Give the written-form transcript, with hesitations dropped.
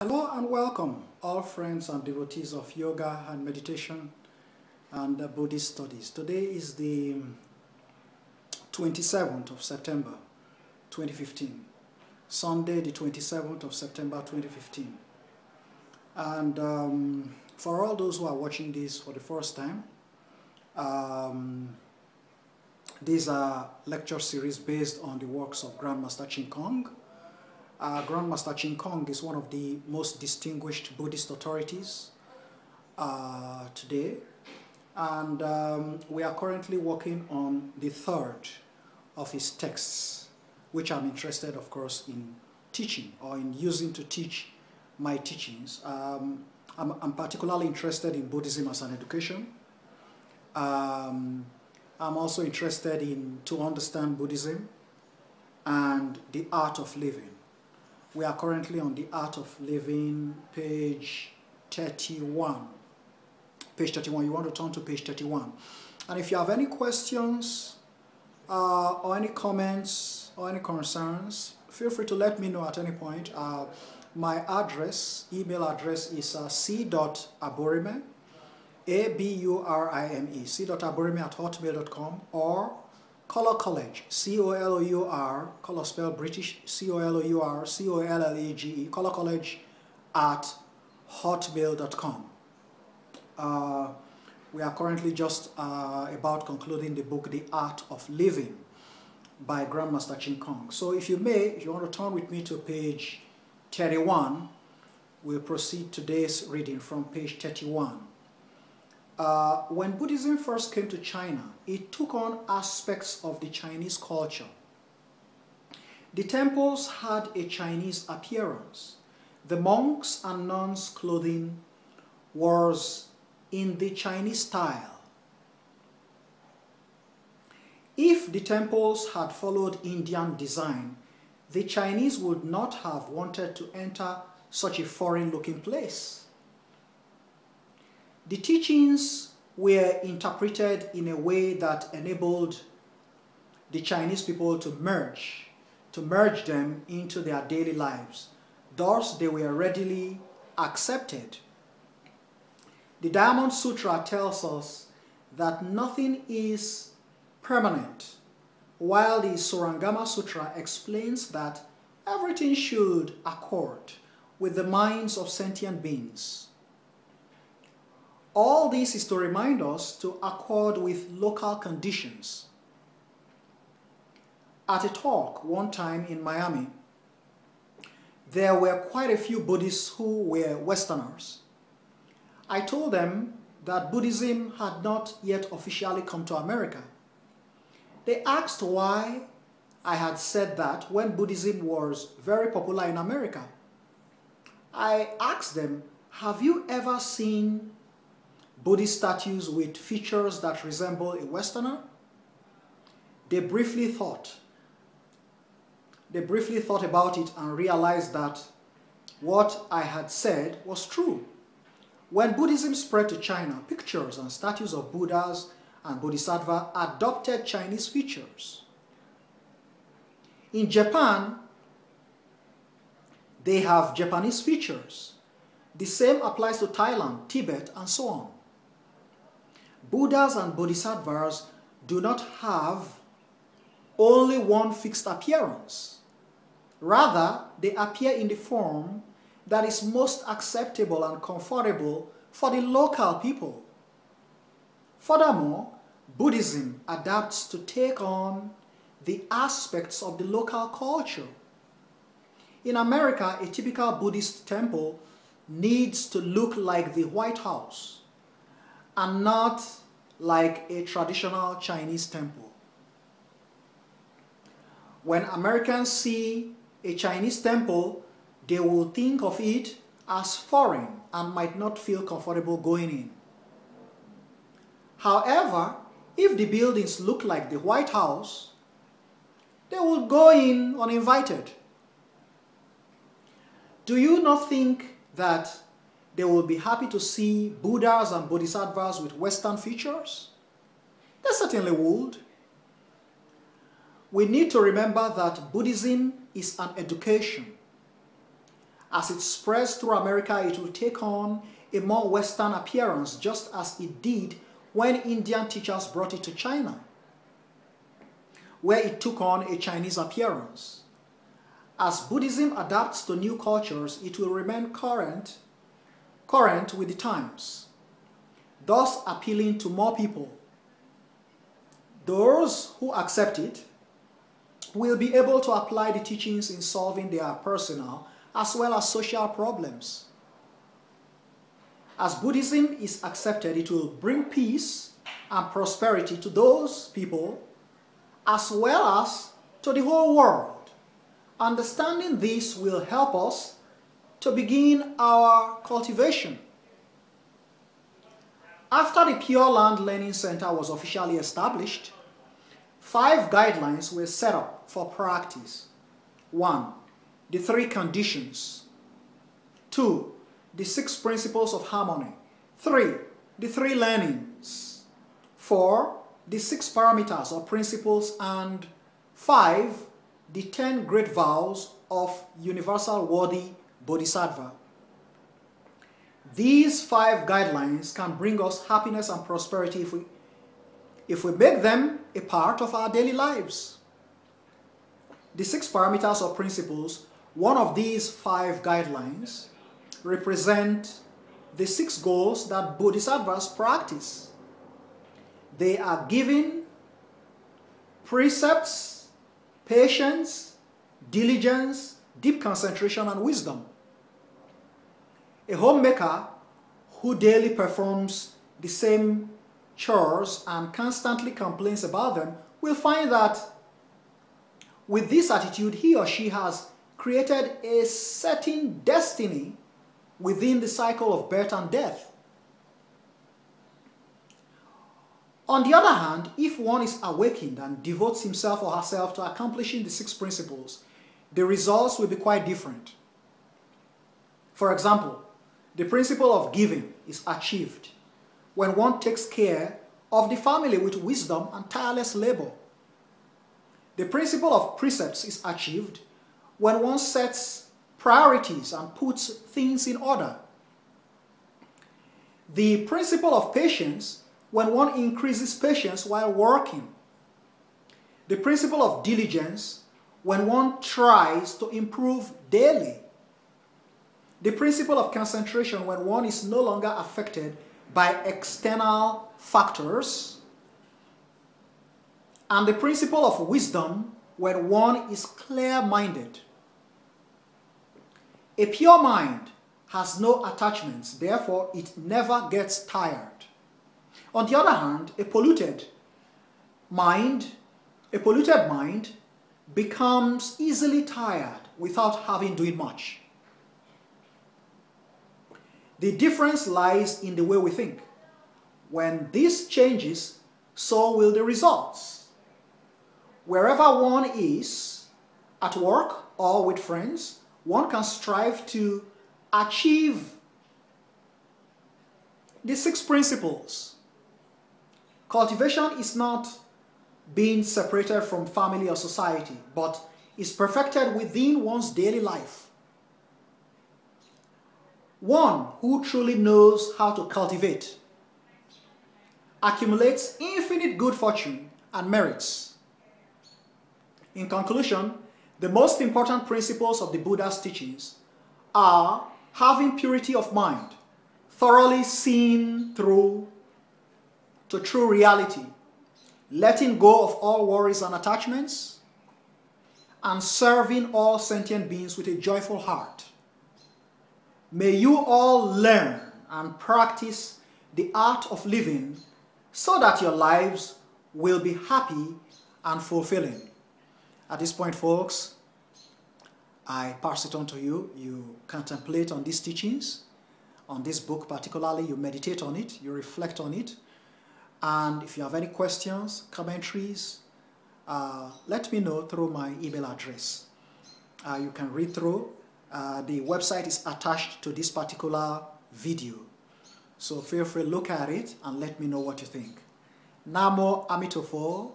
Hello and welcome, all friends and devotees of yoga and meditation and Buddhist studies. Today is the 27th of September 2015, Sunday the 27th of September 2015. And for all those who are watching this for the first time, these are lecture series based on the works of Grandmaster Ching Kong. Grandmaster Ching Kong is one of the most distinguished Buddhist authorities today, and we are currently working on the third of his texts, which I'm interested, of course, in teaching or in using to teach my teachings. I'm particularly interested in Buddhism as an education. I'm also interested in to understand Buddhism and the art of living. We are currently on the Art of Living, page 31. Page 31, you want to turn to page 31. And if you have any questions or any comments or any concerns, feel free to let me know at any point. My email address is c.aburime, A-B-U-R-I-M-E, c.aburime@hotmail.com, or Color College, C-O-L-O-U-R, color spelled British, C-O-L-O-U-R, C-O-L-L-E-G-E, Color College at hotmail.com. We are currently just about concluding the book, The Art of Living by Grandmaster Ching Kong. So if you want to turn with me to page 31, we'll proceed today's reading from page 31. When Buddhism first came to China, it took on aspects of the Chinese culture. The temples had a Chinese appearance. The monks' and nuns' clothing was in the Chinese style. If the temples had followed Indian design, the Chinese would not have wanted to enter such a foreign-looking place. The teachings were interpreted in a way that enabled the Chinese people to merge them into their daily lives. Thus, they were readily accepted. The Diamond Sutra tells us that nothing is permanent, while the Surangama Sutra explains that everything should accord with the minds of sentient beings. All this is to remind us to accord with local conditions. At a talk one time in Miami, there were quite a few Buddhists who were Westerners. I told them that Buddhism had not yet officially come to America. They asked why I had said that when Buddhism was very popular in America. I asked them, have you ever seen Buddhist statues with features that resemble a Westerner? They briefly thought about it and realized that what I had said was true. When Buddhism spread to China, pictures and statues of Buddhas and Bodhisattvas adopted Chinese features. In Japan, they have Japanese features. The same applies to Thailand, Tibet, and so on. Buddhas and Bodhisattvas do not have only one fixed appearance. Rather, they appear in the form that is most acceptable and comfortable for the local people. Furthermore, Buddhism adapts to take on the aspects of the local culture. In America, a typical Buddhist temple needs to look like the White House and not like a traditional Chinese temple. When Americans see a Chinese temple, they will think of it as foreign and might not feel comfortable going in. However, if the buildings look like the White House, they will go in uninvited. Do you not think that they will be happy to see Buddhas and Bodhisattvas with Western features? They certainly would. We need to remember that Buddhism is an education, As it spreads through America, it will take on a more Western appearance, just as it did when Indian teachers brought it to China, where it took on a Chinese appearance. As Buddhism adapts to new cultures, it will remain current with the times, thus appealing to more people. Those who accept it will be able to apply the teachings in solving their personal as well as social problems. As Buddhism is accepted, it will bring peace and prosperity to those people as well as to the whole world. Understanding this will help us to begin our cultivation. After the Pure Land Learning Center was officially established, 5 guidelines were set up for practice. 1. The 3 conditions. 2. The 6 principles of harmony. 3. The 3 learnings. 4. The 6 parameters or principles. And 5. The 10 great vows of universal worthy Bodhisattva. These 5 guidelines can bring us happiness and prosperity if we make them a part of our daily lives. The 6 parameters or principles, one of these 5 guidelines, represent the 6 goals that Bodhisattvas practice. They are giving, precepts, patience, diligence, deep concentration, and wisdom. A homemaker who daily performs the same chores and constantly complains about them will find that with this attitude, he or she has created a certain destiny within the cycle of birth and death. On the other hand, if one is awakened and devotes himself or herself to accomplishing the 6 principles, the results will be quite different. For example, the principle of giving is achieved when one takes care of the family with wisdom and tireless labor. The principle of precepts is achieved when one sets priorities and puts things in order. The principle of patience when one increases patience while working. The principle of diligence when one tries to improve daily. The principle of concentration when one is no longer affected by external factors. And the principle of wisdom when one is clear-minded. A pure mind has no attachments, therefore it never gets tired. On the other hand, a polluted mind becomes easily tired without having done much. The difference lies in the way we think. When this changes, so will the results. Wherever one is, at work or with friends, one can strive to achieve the 6 principles. Cultivation is not being separated from family or society, but is perfected within one's daily life. One who truly knows how to cultivate accumulates infinite good fortune and merits. In conclusion, the most important principles of the Buddha's teachings are having purity of mind, thoroughly seen through to true reality, letting go of all worries and attachments, and serving all sentient beings with a joyful heart. May you all learn and practice the art of living so that your lives will be happy and fulfilling. At this point, folks, I pass it on to you. You contemplate on these teachings, on this book particularly. You meditate on it, you reflect on it. And if you have any questions, commentaries, let me know through my email address. You can read through. The website is attached to this particular video. So feel free to look at it and let me know what you think. Namo Amitofo.